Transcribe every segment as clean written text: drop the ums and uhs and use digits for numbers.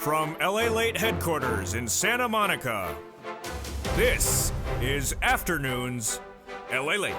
From LA Late headquarters in Santa Monica, this is Afternoons LA Late.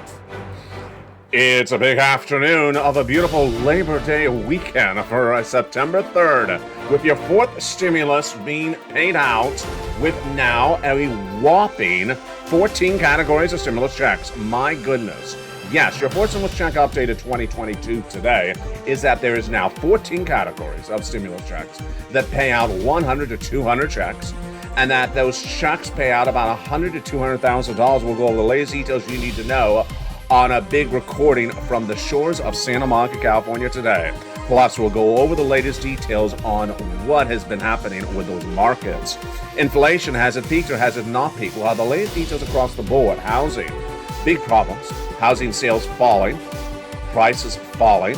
It's a big afternoon of a beautiful Labor Day weekend for September 3rd, with your fourth stimulus being paid out with now a whopping 14 categories of stimulus checks. My goodness. Yes, your fourth stimulus check updated 2022 today is that there is now 14 categories of stimulus checks that pay out 100 to 200 checks, and that those checks pay out about $100 to $200,000. We'll go over the latest details you need to know on a big recording from the shores of Santa Monica, California today. Plus, we'll go over the latest details on what has been happening with those markets. Inflation, has it peaked or has it not peaked? We'll have the latest details across the board. Housing, big problems. Housing sales falling, prices falling,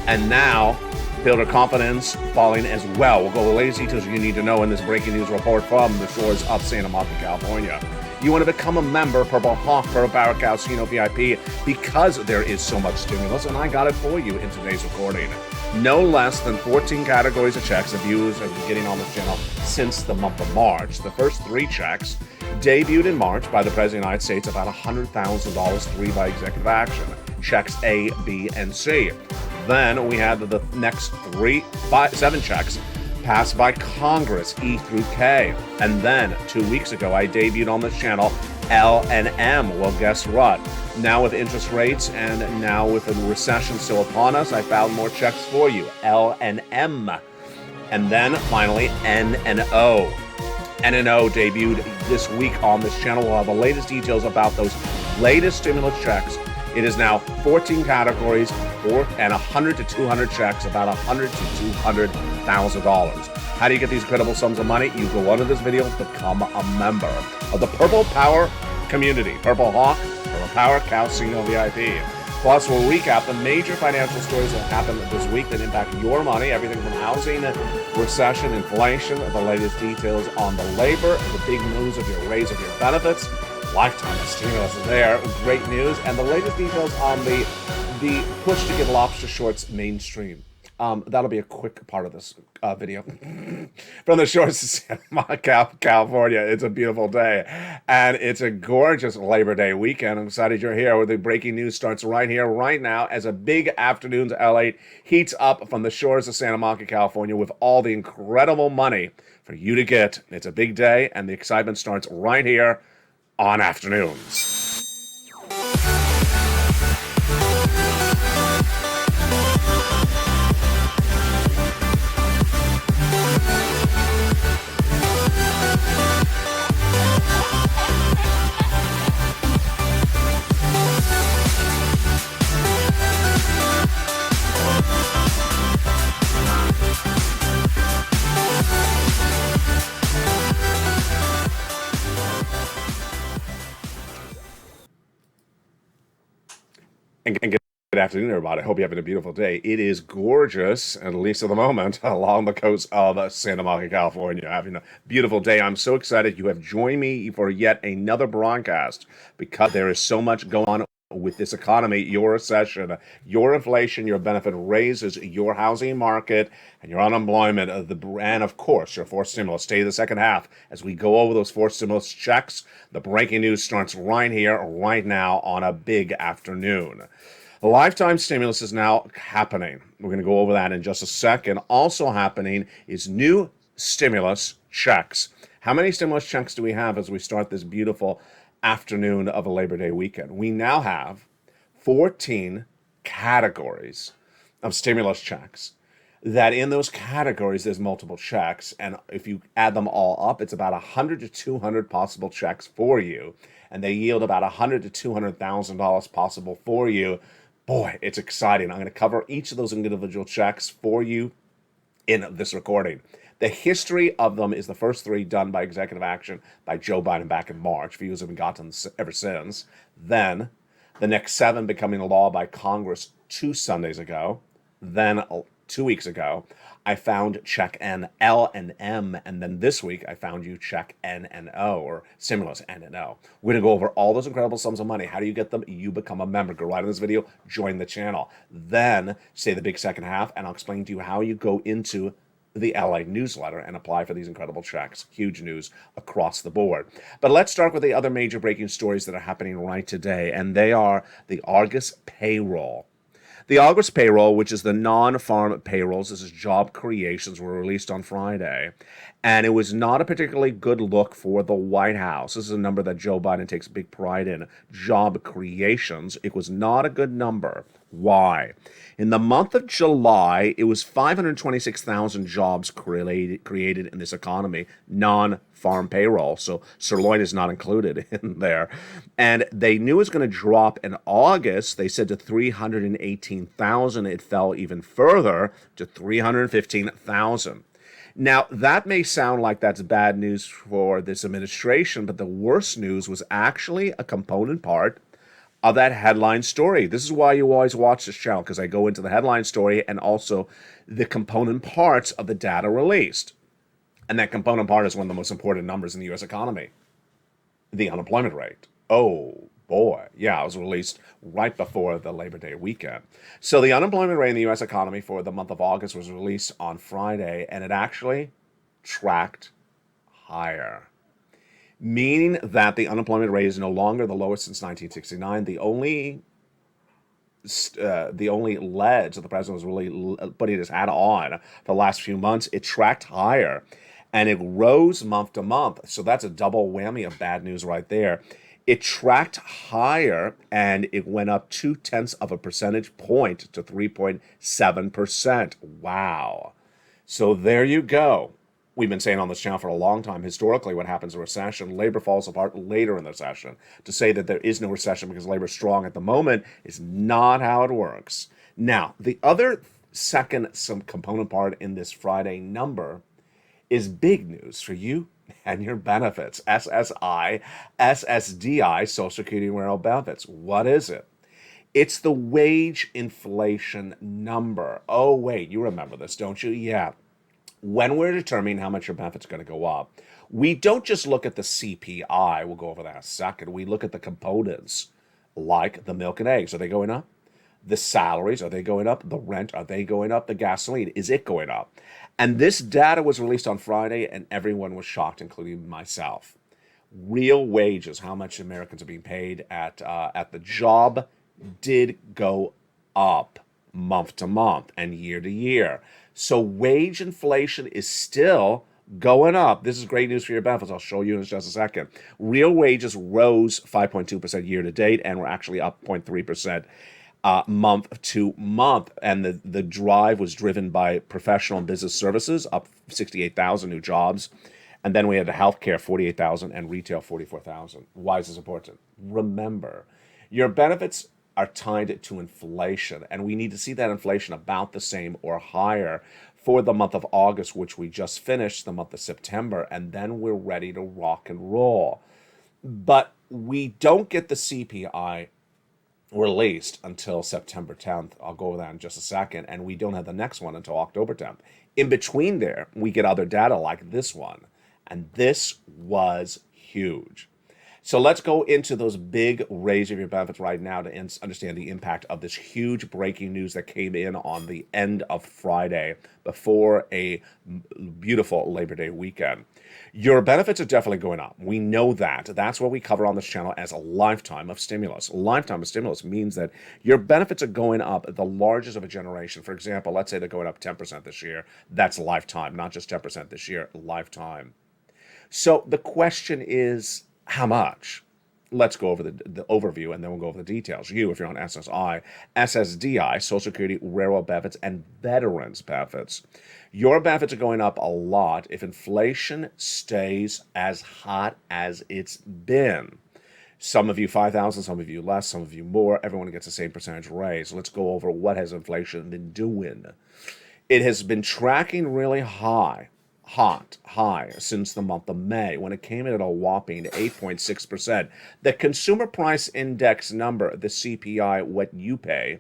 and now builder confidence falling as well. We'll go over the latest details you need to know in this breaking news report from the shores of Santa Monica, California. You want to become a member, Purple Hawk, Purple Power Casino VIP, because there is so much stimulus, and I got it for you in today's recording. No less than 14 categories of checks that viewers have been getting on this channel since the month of March. The first three checks debuted in March by the President of the United States, about $100,000, three by executive action. Checks A, B, and C. Then we had the next seven checks passed by Congress, E through K. And then 2 weeks ago, I debuted on this channel L and M. Well, guess what? Now with interest rates and now with a recession still upon us, I found more checks for you, L and M. And then finally, N and O. N and O debuted this week on this channel. We'll have the latest details about those latest stimulus checks. It is now 14 categories and 100 to 200 checks, about $100 to $200,000. How do you get these incredible sums of money? You go under this video, become a member of the Purple Power community. Purple Hawk, Purple Power Casino VIP. Plus, we'll recap the major financial stories that happened this week that impact your money, everything from housing, recession, inflation, the latest details on the labor, the big news of your raise of your benefits, lifetime stimulus there, great news, and the latest details on the push to get lobster shorts mainstream. That'll be a quick part of this video. From the shores of Santa Monica, California, it's a beautiful day, and it's a gorgeous Labor Day weekend. I'm excited you're here, where the breaking news starts right here, right now, as a big afternoon's LA heats up from the shores of Santa Monica, California, with all the incredible money for you to get. It's a big day, and the excitement starts right here on Afternoons. And good afternoon, everybody. I hope you're having a beautiful day. It is gorgeous, at least at the moment, along the coast of Santa Monica, California. Having a beautiful day. I'm so excited you have joined me for yet another broadcast, because there is so much going on with this economy, your recession, your inflation, your benefit raises, your housing market, and your unemployment, and of course, your fourth stimulus. Stay the second half as we go over those fourth stimulus checks. The breaking news starts right here, right now, on a big afternoon. The lifetime stimulus is now happening. We're going to go over that in just a second. Also happening is new stimulus checks. How many stimulus checks do we have as we start this beautiful afternoon of a Labor Day weekend? We now have 14 categories of stimulus checks. That in those categories, there's multiple checks, and if you add them all up, it's about 100 to 200 possible checks for you, and they yield about $100 to $200,000 possible for you. Boy, it's exciting. I'm going to cover each of those individual checks for you in this recording. The history of them is the first three done by executive action by Joe Biden back in March. Views have been gotten ever since. Then the next seven becoming law by Congress 2 Sundays ago. Then 2 weeks ago, I found check N, L, and M, and then this week I found you check N and O, or stimulus N and O. We're going to go over all those incredible sums of money. How do you get them? You become a member. Go right in this video, join the channel. Then say the big second half, and I'll explain to you how you go into the LA newsletter and apply for these incredible checks. Huge news across the board. But let's start with the other major breaking stories that are happening right today, and they are the August payroll. The August payroll, which is the non-farm payrolls, this is job creations, were released on Friday. And it was not a particularly good look for the White House. This is a number that Joe Biden takes big pride in. Job creations. It was not a good number. Why? In the month of July, it was 526,000 jobs created in this economy, non-farm payroll. So sirloin is not included in there. And they knew it was going to drop in August. They said to 318,000. It fell even further to 315,000. Now, that may sound like that's bad news for this administration, but the worst news was actually a component part of that headline story. This is why you always watch this channel, because I go into the headline story and also the component parts of the data released. And that component part is one of the most important numbers in the U.S. economy, the unemployment rate. Oh, boy. Yeah, it was released right before the Labor Day weekend. So the unemployment rate in the U.S. economy for the month of August was released on Friday, and it actually tracked higher, meaning that the unemployment rate is no longer the lowest since 1969. The only ledge that the president was really putting his hat on for the last few months, it tracked higher, and it rose month to month. So that's a double whammy of bad news right there. It tracked higher, and it went up 0.2 of a percentage point to 3.7%. Wow. So there you go. We've been saying on this channel for a long time, historically, what happens in a recession, labor falls apart later in the recession. To say that there is no recession because labor is strong at the moment is not how it works. Now, the other some component part in this Friday number is big news for you and your benefits. SSI, SSDI, Social Security and Rural Benefits. What is it? It's the wage inflation number. Oh, wait, you remember this, don't you? Yeah. When we're determining how much your benefit's going to go up, we don't just look at the CPI. We'll go over that in a second. We look at the components, like the milk and eggs. Are they going up? The salaries, are they going up? The rent, are they going up? The gasoline, is it going up? And this data was released on Friday, and everyone was shocked, including myself. Real wages, how much Americans are being paid at the job, did go up month to month and year to year. So wage inflation is still going up. This is great news for your benefits. I'll show you in just a second. Real wages rose 5.2% year to date, and we're actually up 0.3%. Month to month, and the drive was driven by professional and business services, up 68,000 new jobs, and then we had the healthcare 48,000 and retail 44,000. Why is this important? Remember, your benefits are tied to inflation, and we need to see that inflation about the same or higher for the month of August, which we just finished, the month of September, and then we're ready to rock and roll. But we don't get the CPI released until September 10th. I'll go over that in just a second. And we don't have the next one until October 10th. In between there, we get other data like this one. And this was huge. So let's go into those big raise of your benefits right now to understand the impact of this huge breaking news that came in on the end of Friday before a beautiful Labor Day weekend. Your benefits are definitely going up. We know that. That's what we cover on this channel as a lifetime of stimulus. A lifetime of stimulus means that your benefits are going up the largest of a generation. For example, let's say they're going up 10% this year. That's lifetime, not just 10% this year, lifetime. So the question is, how much? Let's go over the overview, and then we'll go over the details. You, if you're on SSI, SSDI, Social Security, Railroad Benefits, and Veterans Benefits, your benefits are going up a lot if inflation stays as hot as it's been. Some of you 5,000, some of you less, some of you more. Everyone gets the same percentage raise. Let's go over what has inflation been doing. It has been tracking really high since the month of May, when it came in at a whopping 8.6%. The Consumer Price Index number, the CPI, what you pay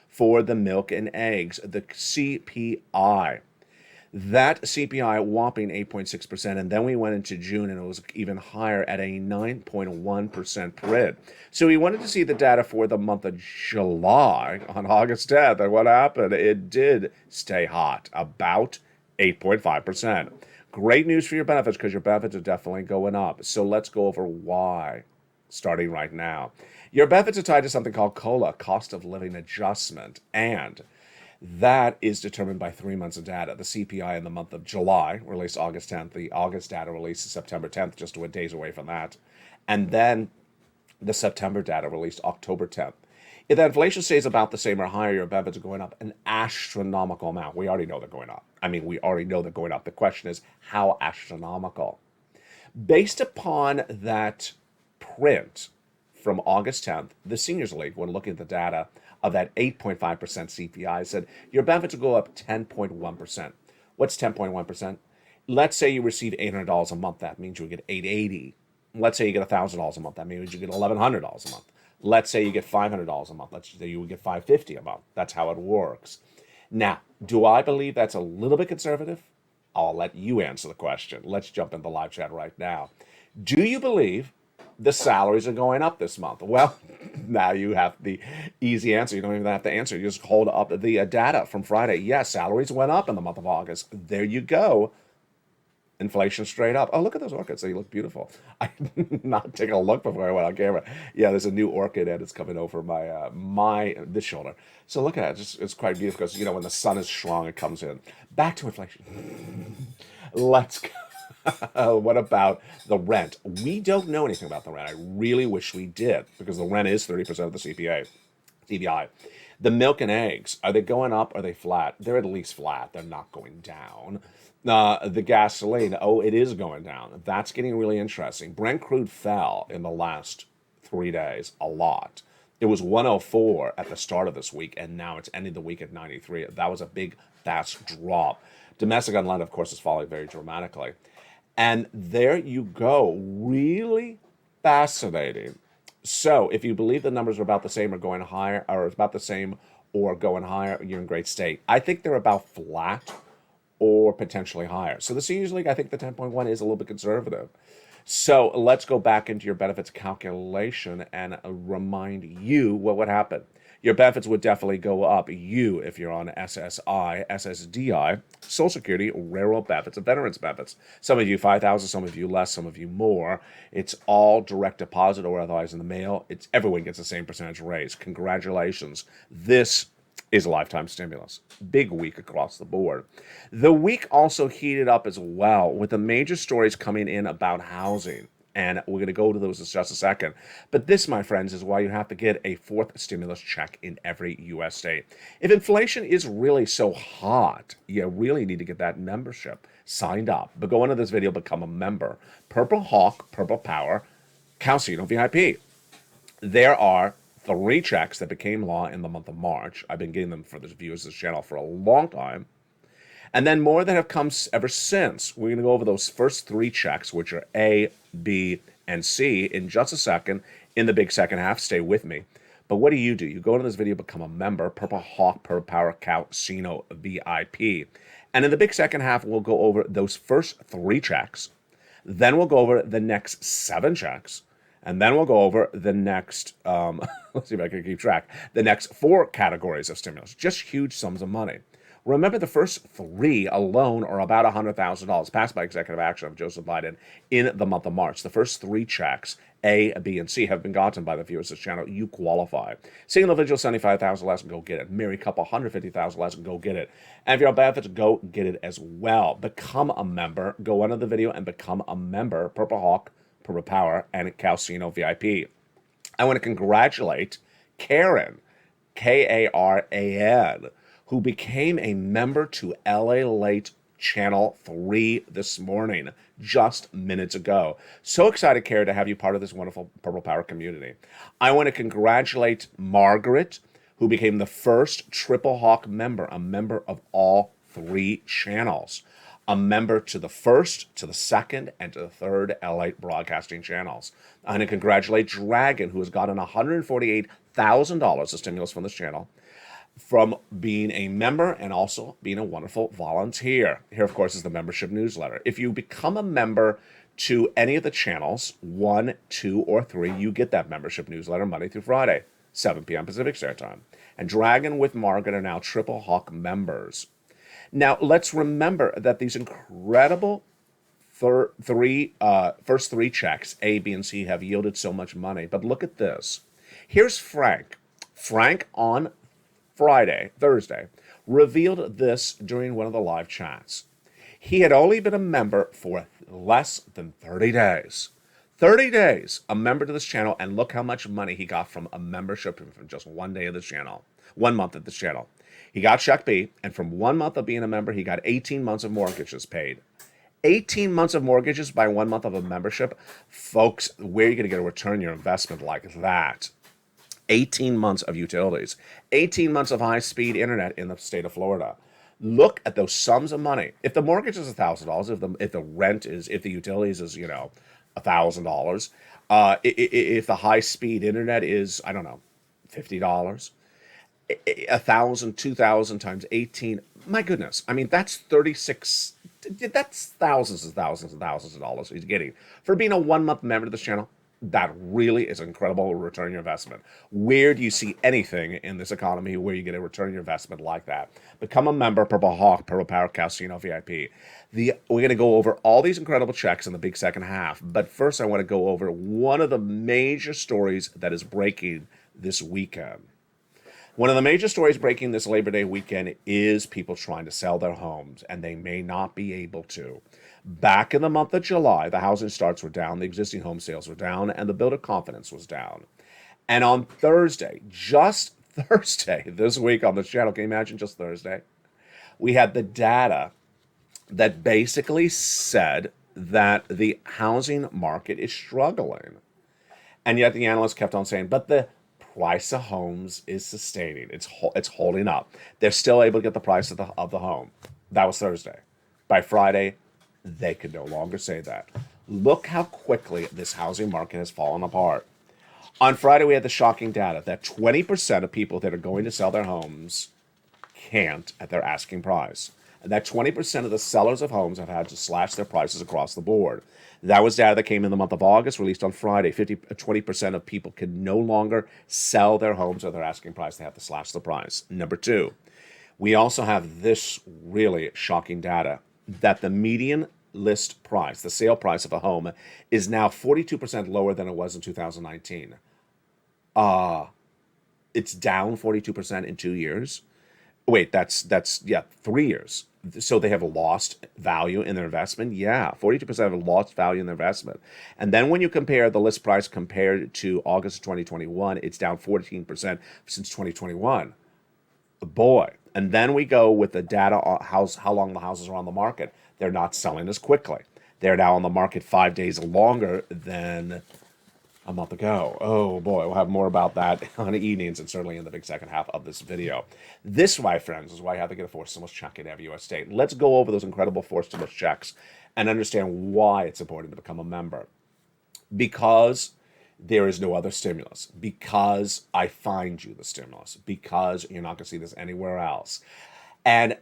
for the milk and eggs, the CPI, that CPI whopping 8.6%, and then we went into June and it was even higher at a 9.1% print. So we wanted to see the data for the month of July on August 10th, and what happened? It did stay hot, about 8.5%. Great news for your benefits because your benefits are definitely going up. So let's go over why, starting right now. Your benefits are tied to something called COLA, cost of living adjustment, and that is determined by 3 months of data. The CPI in the month of July, released August 10th. The August data released September 10th, just 2 days away from that. And then the September data released October 10th. If the inflation stays about the same or higher, your benefits are going up an astronomical amount. We already know they're going up. We already know they're going up. The question is, how astronomical? Based upon that print from August 10th, the Seniors League, when looking at the data of that 8.5% CPI, said your benefits will go up 10.1%. What's 10.1%? Let's say you receive $800 a month. That means you get $880. Let's say you get $1,000 a month. That means you get $1,100 a month. Let's say you get $500 a month. Let's say you would get $550 a month. That's how it works. Now, do I believe that's a little bit conservative? I'll let you answer the question. Let's jump into the live chat right now. Do you believe the salaries are going up this month? Well, now you have the easy answer. You don't even have to answer. You just hold up the data from Friday. Yes, salaries went up in the month of August. There you go. Inflation straight up. Oh, look at those orchids. They look beautiful. I'm not taking a look before I went on camera. Yeah, there's a new orchid and it's coming over my this shoulder. So look at it. It's quite beautiful because, when the sun is strong, it comes in. Back to inflation. Let's go. What about the rent? We don't know anything about the rent. I really wish we did because the rent is 30% of the CPI. The milk and eggs, are they going up? Or are they flat? They're at least flat. They're not going down. The gasoline, it is going down. That's getting really interesting. Brent crude fell in the last 3 days a lot. It was 104 at the start of this week, and now it's ending the week at 93. That was a big, fast drop. Domestic unleaded, of course, is falling very dramatically. And there you go. Really fascinating. So if you believe the numbers are about the same or going higher, or about the same or going higher, you're in great state. I think they're about flat or potentially higher. So the Seniors League, I think the 10.1 is a little bit conservative. So let's go back into your benefits calculation and remind you what would happen. Your benefits would definitely go up. If you're on SSI, SSDI, Social Security, Railroad benefits, and Veterans benefits. Some of you 5,000, some of you less, some of you more. It's all direct deposit or otherwise in the mail. Everyone gets the same percentage raise. Congratulations. This is a lifetime stimulus. Big week across the board. The week also heated up as well with the major stories coming in about housing. And we're going to go to those in just a second. But this, my friends, is why you have to get a fourth stimulus check in every U.S. state. If inflation is really so hot, you really need to get that membership signed up. But go into this video, become a member. Purple Hawk, Purple Power, Calcino VIP. There are 3 checks that became law in the month of March. I've been getting them for the viewers of this channel for a long time. And then more that have come ever since. We're going to go over those first 3 checks, which are A, B, and C, in just a second in the big second half. Stay with me. But what do? You go into this video, become a member, Purple Hawk, Purple Power, Calcino VIP. And in the big second half, we'll go over those first 3 checks. Then we'll go over the next 7 checks. And then we'll go over the next, let's see if I can keep track, the next 4 categories of stimulus. Just huge sums of money. Remember, the first 3 alone are about $100,000 passed by executive action of Joseph Biden in the month of March. The first 3 checks, A, B, and C, have been gotten by the viewers of this channel. You qualify. Single individual, $75,000 less, go get it. Married couple, $150,000 less, go get it. And if you're on benefits, go get it as well. Become a member. Go under the video and become a member. Purple Hawk, Purple Power, and Calcino VIP. I want to congratulate Karen, Karan, who became a member to LA Late Channel 3 this morning, just minutes ago. So excited, Karen, to have you part of this wonderful Purple Power community. I want to congratulate Margaret, who became the first Triple Hawk member, a member of all 3 channels. A member to the first, to the second, and to the third LA broadcasting channels. I want to congratulate Dragon, who has gotten $148,000 of stimulus from this channel, from being a member and also being a wonderful volunteer. Here, of course, is the membership newsletter. If you become a member to any of the channels, 1, 2, or 3, you get that membership newsletter Monday through Friday, 7 p.m. Pacific Standard Time. And Dragon with Margaret are now Triple Hawk members. Now, let's remember that these incredible first three checks, A, B, and C, have yielded so much money. But look at this. Here's Frank. Frank on Thursday, revealed this during one of the live chats. He had only been a member for less than 30 days. 30 days, a member to this channel, and look how much money he got from a membership from just 1 day of this channel, 1 month of this channel. He got check B, and from 1 month of being a member, he got 18 months of mortgages paid. 18 months of mortgages by 1 month of a membership. Folks, where are you going to get a return on your investment like that? 18 months of utilities, 18 months of high-speed internet in the state of Florida. Look at those sums of money. If the mortgage is $1,000, if the rent is, if the utilities is, $1,000, if the high-speed internet is, I don't know, $50, 1,000, 2,000 times 18. My goodness, I mean that's 36. That's thousands and thousands and thousands of dollars he's getting for being a 1 month member of this channel. That really is an incredible return on your investment. Where do you see anything in this economy where you get a return on your investment like that? Become a member, Purple Hawk, Purple Power Casino VIP. We're going to go over all these incredible checks in the big second half. But first, I want to go over one of the major stories that is breaking this weekend. One of the major stories breaking this Labor Day weekend is people trying to sell their homes, and they may not be able to. Back in the month of July, the housing starts were down, the existing home sales were down, and the builder confidence was down. And on Thursday, just Thursday, this week on this channel, can you imagine just Thursday? We had the data that basically said that the housing market is struggling. And yet the analysts kept on saying, but the price of homes is sustaining. It's holding up. They're still able to get the price of the home. That was Thursday. By Friday, they could no longer say that. Look how quickly this housing market has fallen apart. On Friday, we had the shocking data that 20% of people that are going to sell their homes can't at their asking price. And that 20% of the sellers of homes have had to slash their prices across the board. That was data that came in the month of August, released on Friday. 20% of people can no longer sell their homes at their asking price. They have to slash the price. Number two, we also have this really shocking data that the median list price, the sale price of a home, is now 42% lower than it was in 2019. It's down 42% in 2 years. Wait, that's 3 years. So they have lost value in their investment? Yeah, 42% have lost value in their investment. And then when you compare the list price compared to August of 2021, it's down 14% since 2021. Boy. And then we go with the data on how long the houses are on the market. They're not selling as quickly. They're now on the market 5 days longer than a month ago. Oh boy, we'll have more about that on the evenings and certainly in the big second half of this video. This, my friends, is why you have to get a forced stimulus check in every U.S. state. Let's go over those incredible forced stimulus checks and understand why it's important to become a member. Because there is no other stimulus, because I find you the stimulus, because you're not going to see this anywhere else. And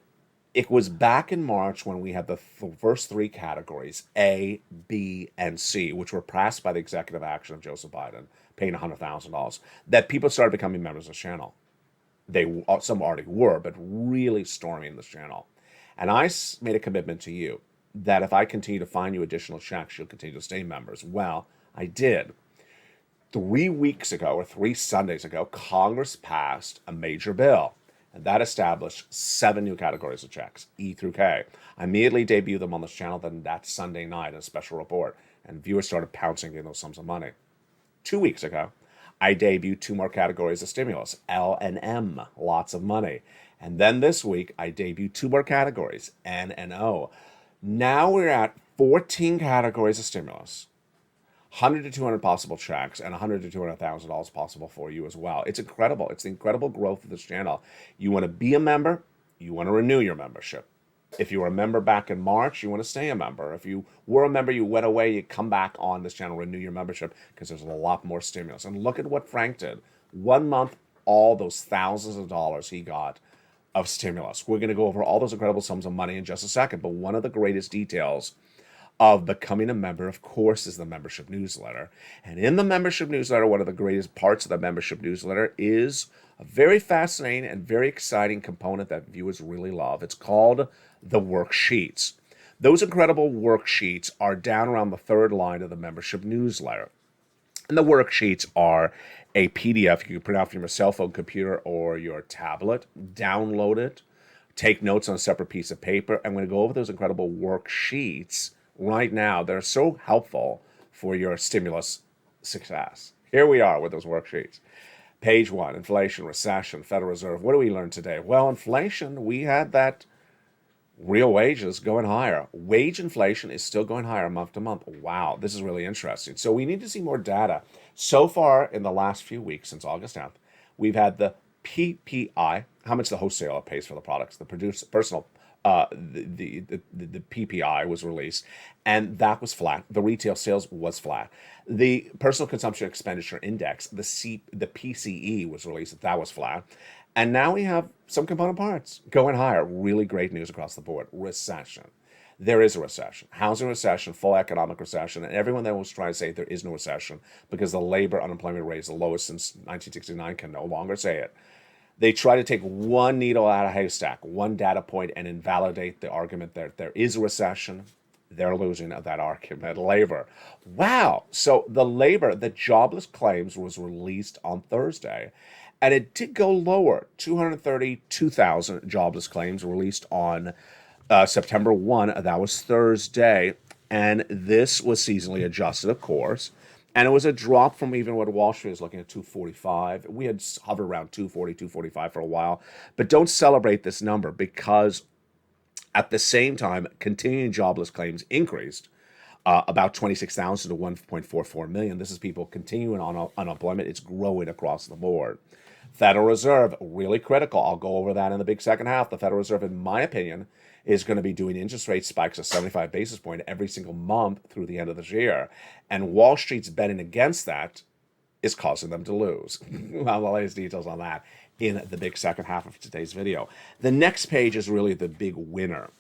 it was back in March when we had the first three categories, A, B, and C, which were passed by the executive action of Joseph Biden, paying $100,000, that people started becoming members of this channel. Some already were, but really storming this channel. And I made a commitment to you that if I continue to find you additional checks, you'll continue to stay members. Well, I did. 3 weeks ago, or 3 Sundays ago, Congress passed a major bill, and that established 7 new categories of checks, E through K. I immediately debuted them on this channel then that Sunday night in a special report, and viewers started pouncing in those sums of money. 2 weeks ago, I debuted 2 more categories of stimulus, L and M, lots of money. And then this week, I debuted 2 more categories, N and O. Now we're at 14 categories of stimulus, 100 to 200 possible checks, and $100 to $200,000 possible for you as well. It's incredible. It's the incredible growth of this channel. You want to be a member, you want to renew your membership. If you were a member back in March, you want to stay a member. If you were a member, you went away, you come back on this channel, renew your membership, because there's a lot more stimulus. And look at what Frank did. 1 month, all those thousands of dollars he got of stimulus. We're going to go over all those incredible sums of money in just a second, but one of the greatest details of becoming a member, of course, is the membership newsletter. And in the membership newsletter, one of the greatest parts of the membership newsletter is a very fascinating and very exciting component that viewers really love. It's called the worksheets. Those incredible worksheets are down around the third line of the membership newsletter. And the worksheets are a PDF you can print out from your cell phone, computer, or your tablet, download it, take notes on a separate piece of paper. I'm going to go over those incredible worksheets right now that are so helpful for your stimulus success. Here we are with those worksheets. Page 1, inflation, recession, Federal Reserve. What do we learn today? Well, inflation, we had that real wages going higher. Wage inflation is still going higher month to month. Wow, this is really interesting. So we need to see more data. So far in the last few weeks, since August 10th, we've had the PPI, how much the wholesaler pays for the products, the the PPI was released, and that was flat. The retail sales was flat. The personal consumption expenditure index, the PCE was released, that was flat. And now we have some component parts going higher. Really great news across the board. Recession. There is a recession. Housing recession, full economic recession, and everyone that was trying to say there is no recession because the labor unemployment rate is the lowest since 1969 can no longer say it. They try to take one needle out of a haystack, one data point, and invalidate the argument that there is a recession. They're losing that argument. Labor. Wow. So the jobless claims was released on Thursday, and it did go lower. 232,000 jobless claims released on September 1. That was Thursday, and this was seasonally adjusted, of course. And it was a drop from even what Wall Street is looking at 245. We had hovered around 240, 245 for a while. But don't celebrate this number because at the same time, continuing jobless claims increased about 26,000 to 1.44 million. This is people continuing on unemployment. It's growing across the board. Federal Reserve, really critical. I'll go over that in the big second half. The Federal Reserve, in my opinion, is going to be doing interest rate spikes of 75 basis points every single month through the end of this year. And Wall Street's betting against that is causing them to lose. Well, the latest details on that in the big second half of today's video. The next page is really the big winner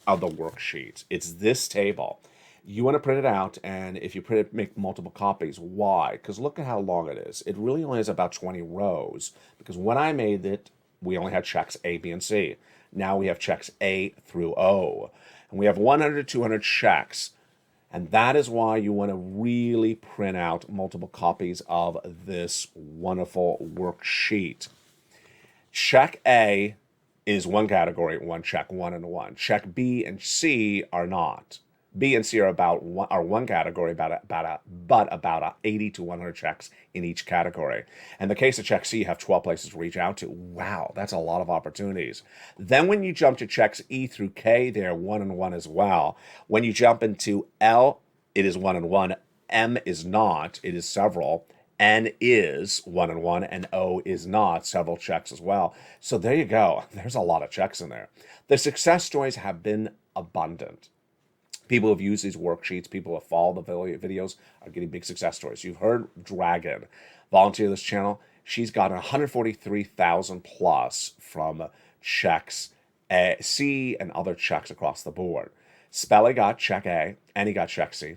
of the worksheet. It's this table. You want to print it out, and if you print it, make multiple copies. Why? Because look at how long it is. It really only has about 20 rows, because when I made it, we only had checks A, B, and C. Now we have checks A through O. And we have 100 to 200 checks. And that is why you want to really print out multiple copies of this wonderful worksheet. Check A is one category, one check, 1 and 1. Check B and C are not. B and C are one category, about 80 to 100 checks in each category. In the case of check C, you have 12 places to reach out to. Wow, that's a lot of opportunities. Then when you jump to checks E through K, they're 1 and 1 as well. When you jump into L, it is 1 and 1. M is not, it is several. N is 1 and 1, and O is not, several checks as well. So there you go. There's a lot of checks in there. The success stories have been abundant. People have used these worksheets. People have followed the videos are getting big success stories. You've heard Dragon volunteer this channel. She's gotten 143,000 plus from checks C and other checks across the board. Spelly got check A, and he got check C.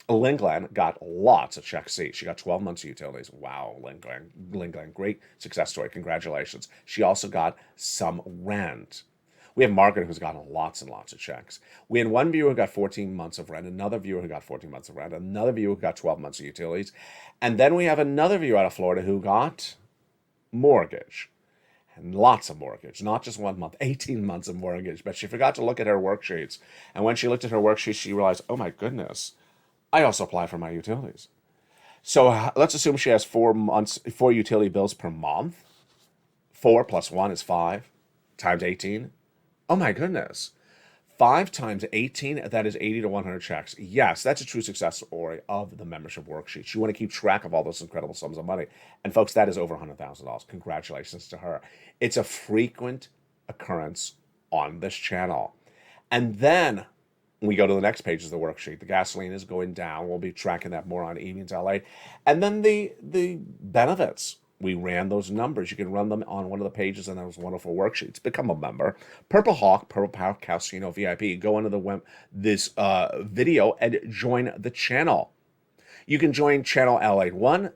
Lingland got lots of check C. She got 12 months of utilities. Wow, Lingland, great success story. Congratulations. She also got some rent. We have Margaret, who's gotten lots and lots of checks. We had one viewer who got 14 months of rent, another viewer who got 14 months of rent, another viewer who got 12 months of utilities, and then we have another viewer out of Florida who got mortgage. And lots of mortgage, not just 1 month, 18 months of mortgage. But she forgot to look at her worksheets. And when she looked at her worksheets, she realized, oh my goodness, I also apply for my utilities. So let's assume she has 4 utility bills per month. 4 plus 1 is 5 times 18. Oh my goodness. 5 times 18, that is 80 to 100 checks. Yes, that's a true success story of the membership worksheets. You want to keep track of all those incredible sums of money. And folks, that is over $100,000. Congratulations to her. It's a frequent occurrence on this channel. And then we go to the next page of the worksheet. The gasoline is going down. We'll be tracking that more on Evenings LA. And then the benefits. We ran those numbers. You can run them on one of the pages in those wonderful worksheets. Become a member. Purple Hawk, Purple Power Casino VIP. Go into this video and join the channel. You can join channel LA1,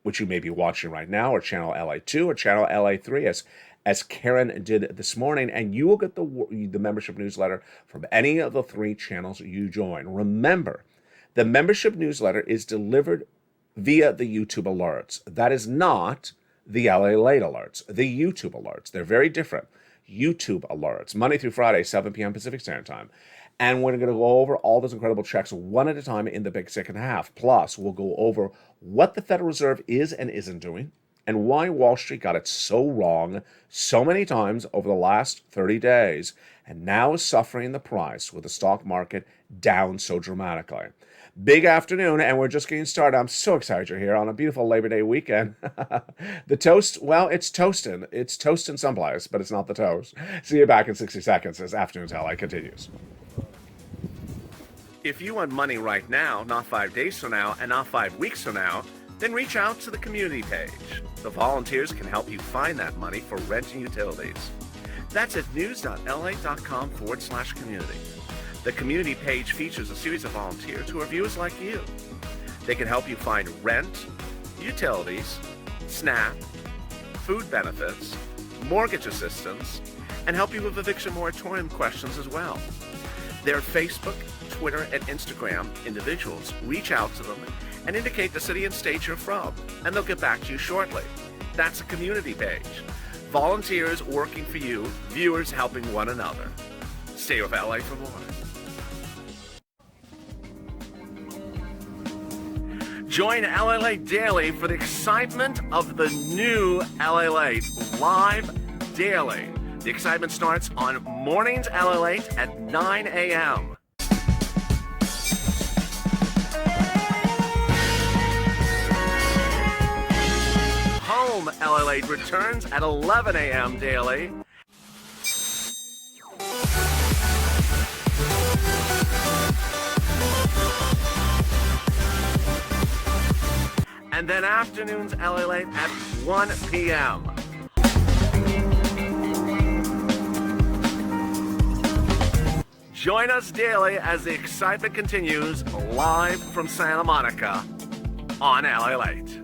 which you may be watching right now, or channel LA2, or channel LA3, as Karen did this morning, and you will get the membership newsletter from any of the 3 channels you join. Remember, the membership newsletter is delivered via the YouTube alerts. That is not the LA Late alerts, the YouTube alerts. They're very different. YouTube alerts, Monday through Friday, 7 p.m. Pacific Standard Time. And we're going to go over all those incredible checks one at a time in the big second half. Plus, we'll go over what the Federal Reserve is and isn't doing, and why Wall Street got it so wrong so many times over the last 30 days, and now is suffering the price with the stock market down so dramatically. Big afternoon, and we're just getting started. I'm so excited you're here on a beautiful Labor Day weekend. The toast, well, it's toasting. It's toasting someplace, but it's not the toast. See you back in 60 seconds as Afternoons LA continues. If you want money right now, not 5 days from now, and not 5 weeks from now, then reach out to the community page. The volunteers can help you find that money for rent and utilities. That's at news.la.com/community. The community page features a series of volunteers who are viewers like you. They can help you find rent, utilities, SNAP, food benefits, mortgage assistance, and help you with eviction moratorium questions as well. Their Facebook, Twitter, and Instagram individuals reach out to them and indicate the city and state you're from, and they'll get back to you shortly. That's a community page. Volunteers working for you, viewers helping one another. Stay with LA for more. Join LA Late Daily for the excitement of the new LA Late live daily. The excitement starts on mornings LA Late at 9 a.m. Home LA Late returns at 11 a.m. daily. And then afternoons LA Late at 1 p.m. Join us daily as the excitement continues live from Santa Monica on LA Late.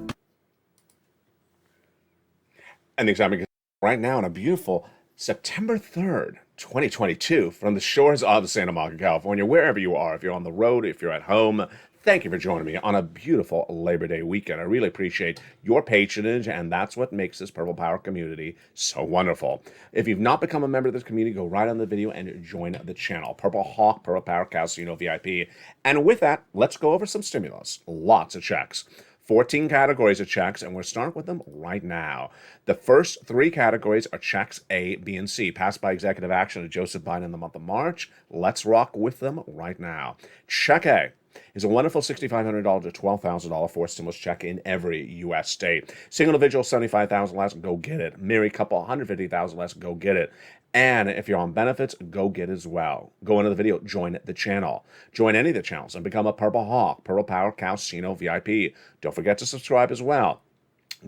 And the excitement is right now on a beautiful September 3rd, 2022, from the shores of Santa Monica, California, wherever you are, if you're on the road, if you're at home. Thank you for joining me on a beautiful Labor Day weekend. I really appreciate your patronage, and that's what makes this Purple Power community so wonderful. If you've not become a member of this community, go right on the video and join the channel. Purple Hawk, Purple Power Casino VIP. And with that, let's go over some stimulus. Lots of checks. 14 categories of checks, and we're starting with them right now. The first 3 categories are checks A, B, and C, passed by executive action of Joseph Biden in the month of March. Let's rock with them right now. Check A is a wonderful $6,500 to $12,000 forced stimulus check in every U.S. state. Single individual, $75,000 less, go get it. Married couple, $150,000 less, go get it. And if you're on benefits, go get it as well. Go into the video, join the channel. Join any of the channels and become a Purple Hawk, Purple Power Casino VIP. Don't forget to subscribe as well.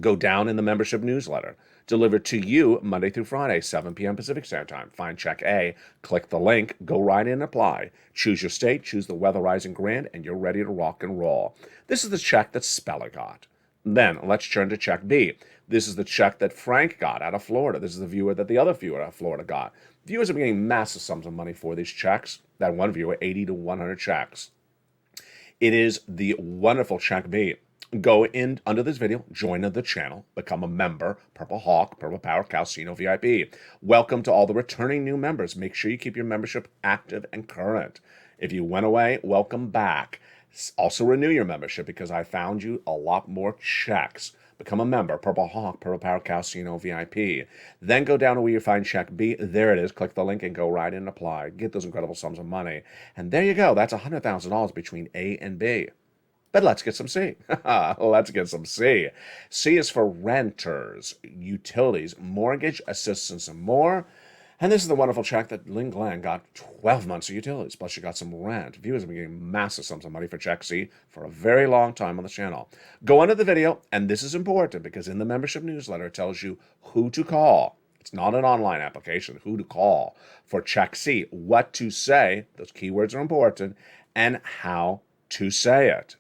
Go down in the membership newsletter, delivered to you Monday through Friday, 7 p.m. Pacific Standard Time. Find check A, click the link, go right in and apply. Choose your state, choose the weatherizing grant, and you're ready to rock and roll. This is the check that Speller got. Then let's turn to check B. This is the check that Frank got out of Florida. This is the viewer that the other viewer out of Florida got. Viewers are getting massive sums of money for these checks. That one viewer, 80 to 100 checks. It is the wonderful check B. Go in under this video, join the channel, become a member, Purple Hawk, Purple Power Casino VIP. Welcome to all the returning new members. Make sure you keep your membership active and current. If you went away, welcome back. Also renew your membership because I found you a lot more checks. Become a member, Purple Hawk, Purple Power Casino VIP. Then go down to where you find check B. There it is. Click the link and go right in and apply. Get those incredible sums of money. And there you go. That's $100,000 between A and B. But let's get some C. Let's get some C. C is for renters, utilities, mortgage assistance, and more. And this is the wonderful check that Lynn Glenn got 12 months of utilities, plus she got some rent. Viewers have been getting massive sums of money for Check C for a very long time on the channel. Go under the video, and this is important because in the membership newsletter, it tells you who to call. It's not an online application, who to call for Check C, what to say, those keywords are important, and how to say it.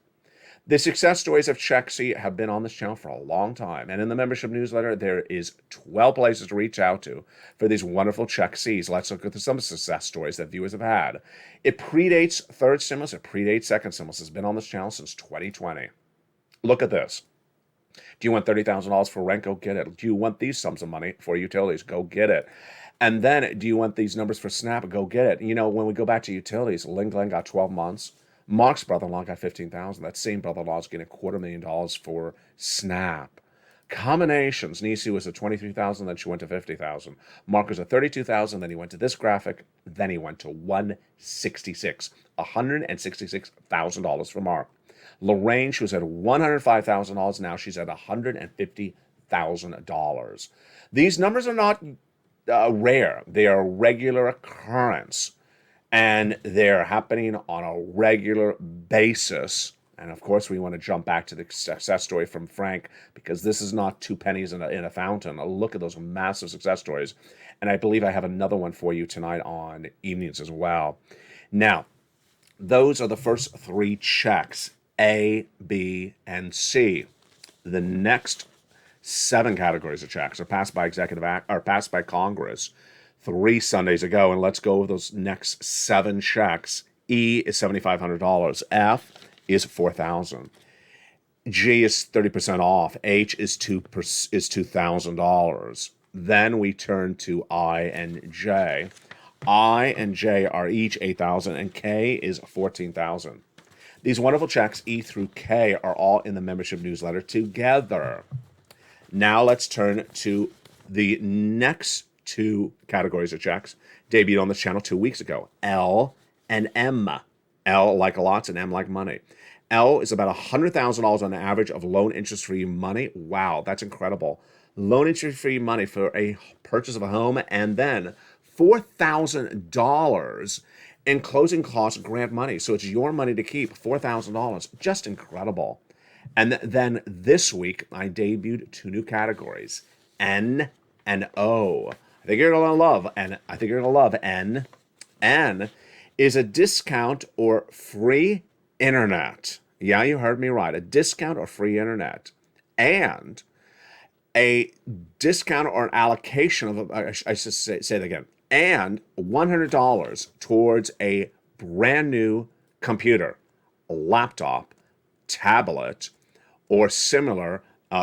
The success stories of Check C have been on this channel for a long time, and in the membership newsletter, there is 12 places to reach out to for these wonderful Check Cs. Let's look at some success stories that viewers have had. It predates third stimulus, it predates second stimulus. It's been on this channel since 2020. Look at this. Do you want $30,000 for rent? Go get it. Do you want these sums of money for utilities? Go get it. And then, do you want these numbers for SNAP? Go get it. You know, when we go back to utilities, Lynn Glenn got 12 months. Mark's brother-in-law got $15,000. That same brother-in-law is getting $250,000 for SNAP. Combinations. Nisi was at $23,000, then she went to $50,000. Mark was at $32,000, then he went to this graphic, then he went to $166,000 for Mark. Lorraine, she was at $105,000. Now she's at $150,000. These numbers are not rare. They are a regular occurrence. And they're happening on a regular basis. And of course, we want to jump back to the success story from Frank, because this is not two pennies in a fountain. Look at those massive success stories. And I believe I have another one for you tonight on evenings as well. Now, those are the first three checks, A, B, and C. The next 7 categories of checks are passed by passed by Congress 3 Sundays ago, and let's go over those next 7 checks. E is $7,500. F is $4,000. G is 30% off. H is $2,000. Then we turn to I and J. I and J are each $8,000, and K is $14,000. These wonderful checks, E through K, are all in the membership newsletter together. Now let's turn to the next 2 categories of checks debuted on this channel 2 weeks ago. L and M. L like lots and M like money. L is about $100,000 on average of loan interest-free money. Wow, that's incredible. Loan interest-free money for a purchase of a home, and then $4,000 in closing costs grant money. So it's your money to keep, $4,000. Just incredible. And then this week, I debuted 2 new categories, N and O. I think you're gonna love N. N is a discount or free internet. Yeah, you heard me right. A discount or free internet. And a discount or an allocation of, I should say that again, and $100 towards a brand new computer, a laptop, tablet, or similar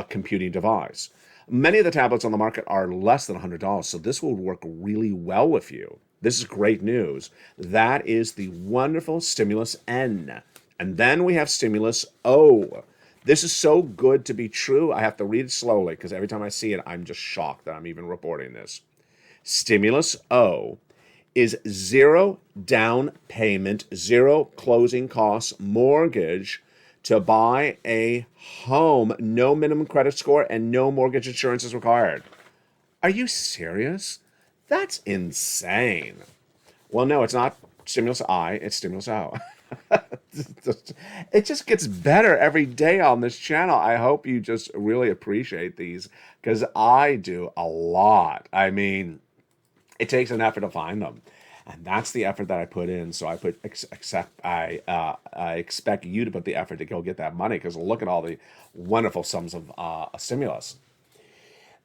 computing device. Many of the tablets on the market are less than $100, so this will work really well with you. This is great news. That is the wonderful Stimulus N. And then we have Stimulus O. This is so good to be true, I have to read it slowly, because every time I see it, I'm just shocked that I'm even reporting this. Stimulus O is 0 down payment, 0 closing costs mortgage to buy a home, no minimum credit score, and no mortgage insurance is required. Are you serious? That's insane. Well, no, it's not Stimulus I, it's Stimulus O. It just gets better every day on this channel. I hope you just really appreciate these, because I do a lot. I mean, it takes an effort to find them. And that's the effort that I put in. So I expect you to put the effort to go get that money, because look at all the wonderful sums of stimulus.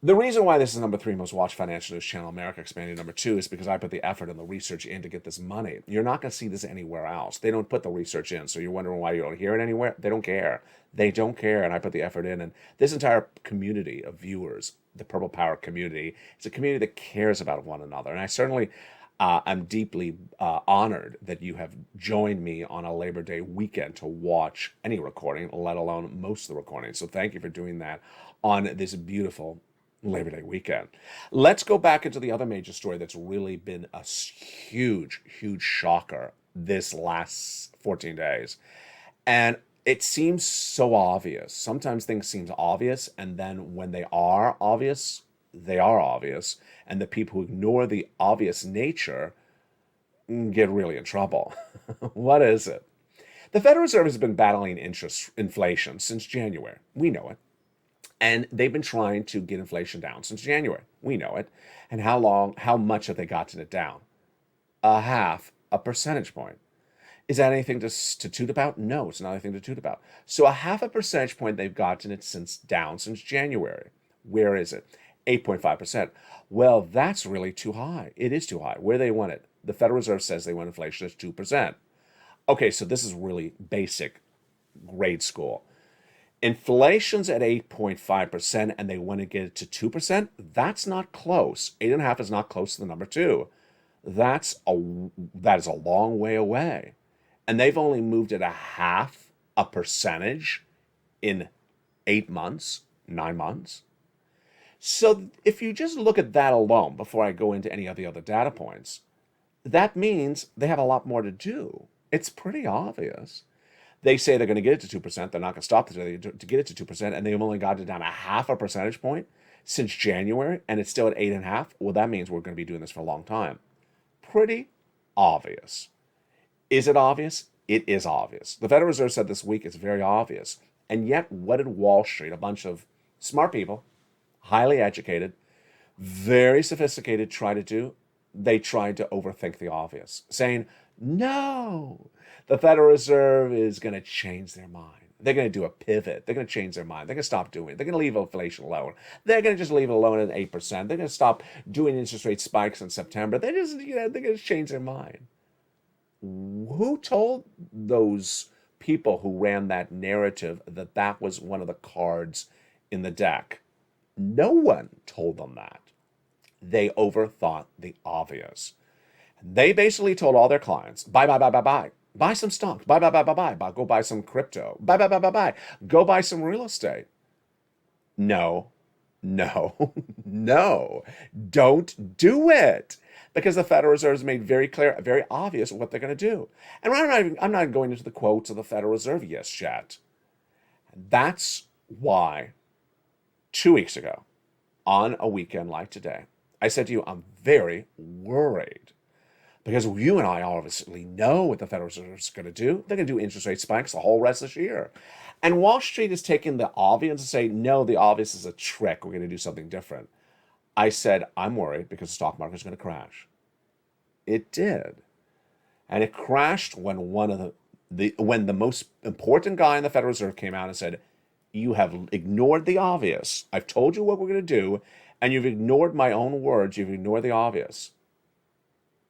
The reason why this is number 3 most watched financial news channel in America, expanding number 2, is because I put the effort and the research in to get this money. You're not going to see this anywhere else. They don't put the research in. So you're wondering why you don't hear it anywhere? They don't care. They don't care. And I put the effort in. And this entire community of viewers, the Purple Power community, is a community that cares about one another. And I certainly I'm deeply honored that you have joined me on a Labor Day weekend to watch any recording, let alone most of the recordings. So thank you for doing that on this beautiful Labor Day weekend. Let's go back into the other major story that's really been a huge, huge shocker this last 14 days. And it seems so obvious. Sometimes things seem obvious, and then when they are obvious, they are obvious, and the people who ignore the obvious nature get really in trouble. What is it? The Federal Reserve has been battling inflation since January. We know it. And they've been trying to get inflation down since January. We know it. And how much have they gotten it down? A half a percentage point. Is that anything to toot about? No, it's not anything to toot about. So a half a percentage point they've gotten it down since January. Where is it? 8.5%. Well, that's really too high. It is too high. Where they want it? The Federal Reserve says they want inflation at 2%. Okay, so this is really basic grade school. Inflation's at 8.5% and they want to get it to 2%. That's not close. 8.5 is not close to the number 2. That is a long way away. And they've only moved it a half a percentage in 8 months, 9 months. So if you just look at that alone before I go into any of the other data points, that means they have a lot more to do. It's pretty obvious. They say they're going to get it to 2%. They're not going to stop to get it to 2%, and they've only got it down a half a percentage point since January, and it's still at 8.5. Well, that means we're going to be doing this for a long time. Pretty obvious. Is it obvious? It is obvious. The Federal Reserve said this week it's very obvious. And yet, what did Wall Street, a bunch of smart people, highly educated, very sophisticated, try to do? They tried to overthink the obvious, saying, no, the Federal Reserve is going to change their mind. They're going to do a pivot. They're going to change their mind. They're going to stop doing it. They're going to leave inflation alone. They're going to just leave it alone at 8%. They're going to stop doing interest rate spikes in September. They're going to change their mind. Who told those people who ran that narrative that that was one of the cards in the deck? No one told them that. They overthought the obvious. They basically told all their clients, buy. Buy some stocks. Buy. Go buy some crypto. Buy. Go buy some real estate. No. Don't do it. Because the Federal Reserve has made very clear, very obvious what they're going to do. And I'm not going into the quotes of the Federal Reserve yet. That's why 2 weeks ago, on a weekend like today, I said to you, I'm very worried. Because you and I obviously know what the Federal Reserve is going to do. They're going to do interest rate spikes the whole rest of this year. And Wall Street is taking the obvious and say, no, the obvious is a trick. We're going to do something different. I said, I'm worried because the stock market is going to crash. It did. And it crashed when when the most important guy in the Federal Reserve came out and said, you have ignored the obvious. I've told you what we're going to do, and you've ignored my own words. You've ignored the obvious.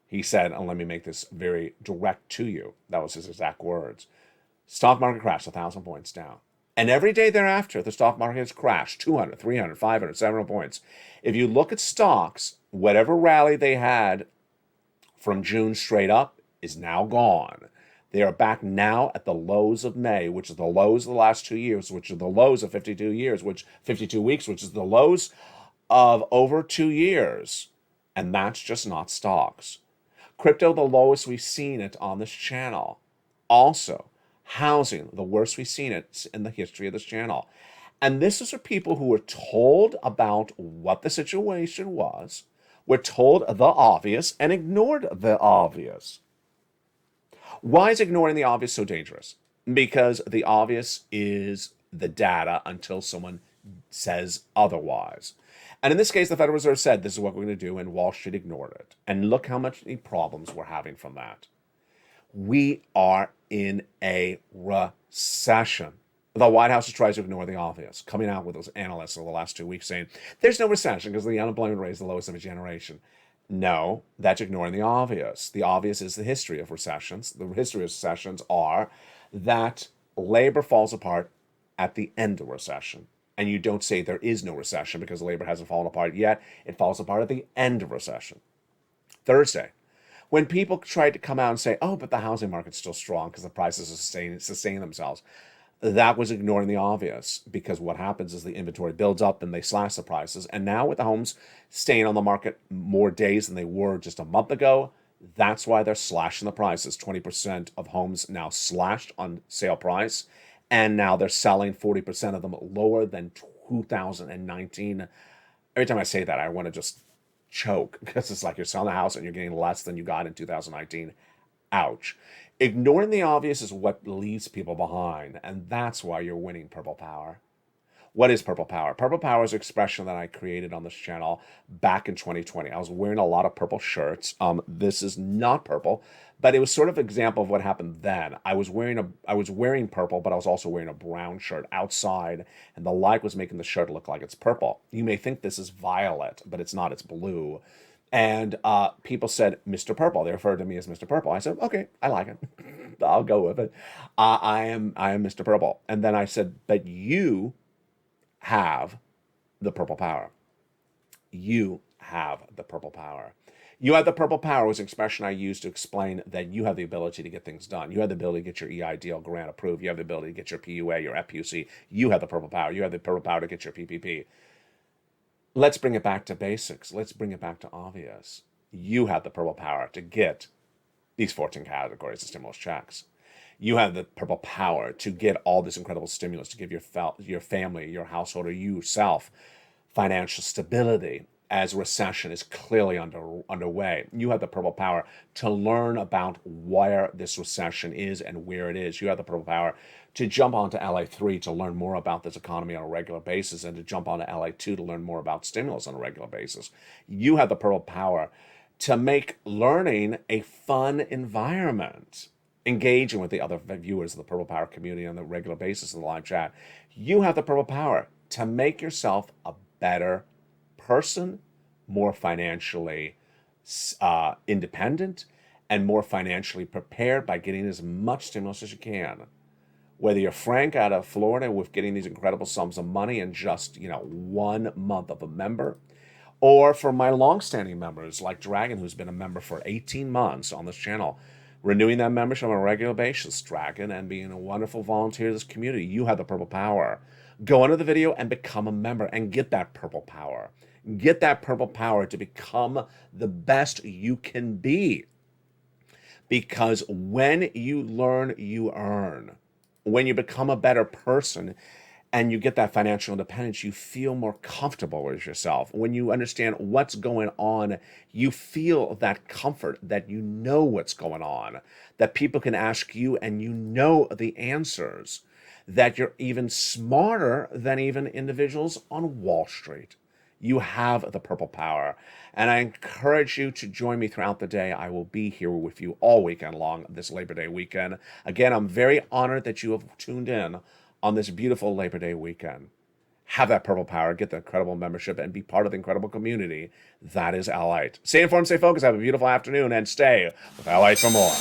He said, and let me make this very direct to you. That was his exact words. Stock market crashed 1,000 points down. And every day thereafter, the stock market has crashed 200, 300, 500, 700 points. If you look at stocks, whatever rally they had from June straight up is now gone. They are back now at the lows of May, which is the lows of the last 2 years, which are the lows of 52 weeks, which is the lows of over 2 years. And that's just not stocks. Crypto, the lowest we've seen it on this channel. Also, housing, the worst we've seen it in the history of this channel. And this is for people who were told about what the situation was, were told the obvious, and ignored the obvious. Why is ignoring the obvious so dangerous? Because the obvious is the data until someone says otherwise. And in this case, the Federal Reserve said this is what we're going to do, and Wall Street ignored it. And look how many problems we're having from that. We are in a recession. The White House tries to ignore the obvious, coming out with those analysts over the last 2 weeks saying, there's no recession because the unemployment rate is the lowest of a generation. No, that's ignoring the obvious. The obvious is the history of recessions. The history of recessions are that labor falls apart at the end of recession. And you don't say there is no recession because labor hasn't fallen apart yet. It falls apart at the end of recession. Thursday, when people tried to come out and say, oh, but the housing market's still strong because the prices are sustaining themselves, that was ignoring the obvious, because what happens is the inventory builds up and they slash the prices. And now with the homes staying on the market more days than they were just a month ago, that's why they're slashing the prices. 20% of homes now slashed on sale price. And now they're selling 40% of them lower than 2019 Every time I say that, I want to just choke because it's like you're selling a house and you're getting less than you got in 2019. Ouch. Ignoring the obvious is what leaves people behind, and that's why you're winning Purple Power. What is Purple Power? Purple Power is an expression that I created on this channel back in 2020. I was wearing a lot of purple shirts. This is not purple, but it was sort of an example of what happened then. I was wearing purple, but I was also wearing a brown shirt outside, and the light was making the shirt look like it's purple. You may think this is violet, but it's not. It's blue. And people said, Mr. Purple. They referred to me as Mr. Purple. I said, okay, I like it. I'll go with it. I am Mr. Purple. And then I said, but you have the Purple Power. You have the Purple Power. You have the Purple Power was an expression I used to explain that you have the ability to get things done. You have the ability to get your EIDL grant approved. You have the ability to get your PUA, your FPUC. You have the Purple Power. You have the Purple Power to get your PPP. Let's bring it back to basics. Let's bring it back to obvious. You have the Purple Power to get these 14 categories of stimulus checks. You have the Purple Power to get all this incredible stimulus to give your family, your household, or yourself financial stability as recession is clearly underway. You have the Purple Power to learn about where this recession is and where it is. You have the Purple Power to jump onto LA3 to learn more about this economy on a regular basis, and to jump onto LA2 to learn more about stimulus on a regular basis. You have the Purple Power to make learning a fun environment, engaging with the other viewers of the Purple Power community on a regular basis in the live chat. You have the Purple Power to make yourself a better person, more financially independent, and more financially prepared by getting as much stimulus as you can. Whether you're Frank out of Florida with getting these incredible sums of money in just 1 month of a member, or for my long-standing members like Dragon, who's been a member for 18 months on this channel, renewing that membership on a regular basis, Dragon, and being a wonderful volunteer to this community. You have the Purple Power. Go under the video and become a member and get that Purple Power. Get that Purple Power to become the best you can be. Because when you learn, you earn. When you become a better person and you get that financial independence, you feel more comfortable with yourself. When you understand what's going on, you feel that comfort that you know what's going on, that people can ask you and you know the answers, that you're even smarter than even individuals on Wall Street. You have the Purple Power. And I encourage you to join me throughout the day. I will be here with you all weekend long, this Labor Day weekend. Again, I'm very honored that you have tuned in on this beautiful Labor Day weekend. Have that Purple Power, get the incredible membership, and be part of the incredible community that is Allight. Stay informed, stay focused, have a beautiful afternoon, and stay with Allight for more.